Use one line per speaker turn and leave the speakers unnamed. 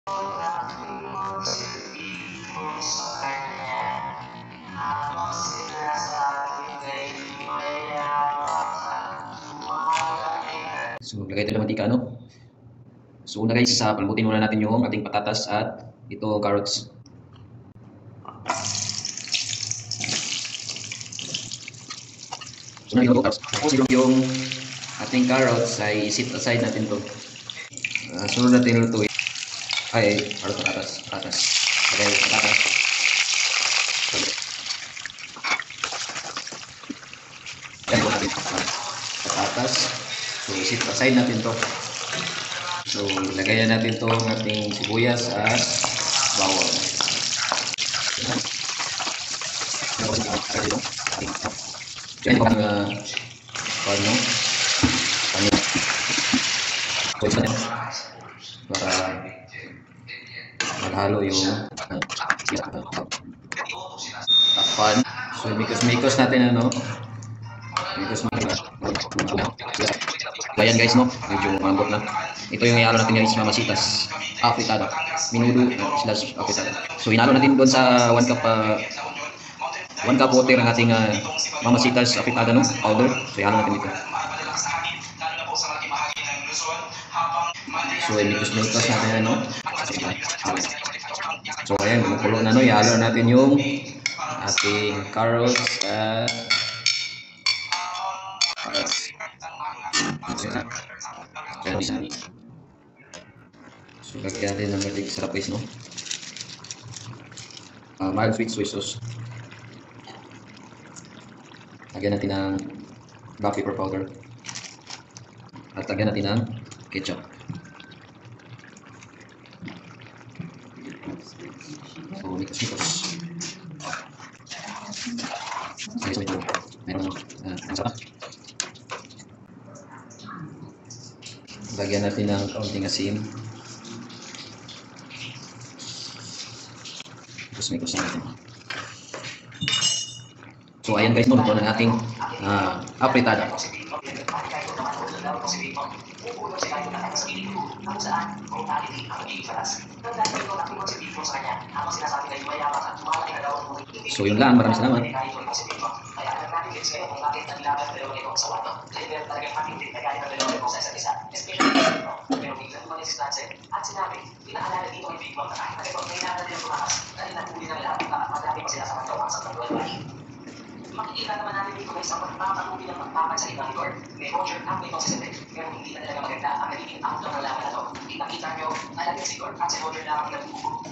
So, lagay tayo ng mantika, no? So, una guys, palambutin muna natin yung ating patatas at ito carrots. So, na yung carrots. Tapos yung ating carrots ay set aside natin to. Sunod natin lutuin. Ay, patatas. Lagay patatas. Yan po natin. Patatas. So, set aside natin to. So, lagayan natin to ng ating sibuyas at bawang. Yan po ang paano? Panin. So, isa din. Para maghalo yung takpan. So, mikos natin ano. Ayan guys, no? Medyo umambot na. Ito yung ihalo natin guys, mamasitas afritada. Minudo slash afritada. So, hinalo natin doon sa 1 cup water ng ating mamasitas afritada, no? Powder. So, ihalo natin dito. So, mikos natin, no? So, ayan, kumukulo na, no? Ihalo natin yung ating carrots at so, lagyan natin ng garlic sarap guys, no? Mild sweet soy sauce. Lagyan natin ng black pepper powder. At lagyan natin ng ketchup. So, mikos. So, ito. Meron ang sarap. Lagyan natin ng kaunting asin. Mikos natin. So, ayan guys, luto ng ating afritada. So, yun lang. Maraming salamat. At sinabi, pinaalala dito ay big bang na kahit na ito, may natin yung tumakas dahil nagpuli ng lahat na madami pa sila sa kanyang sa pagbuhay. Makikita naman natin dito may isang pagpapatuloy ng pagpapansalita ni Lord. May Roger ang may considerate, pero hindi na talaga maganda ang nagiging outcome ng laban na ito. Nakita nyo, alamin si Lord at si Roger na ang nagbubuo.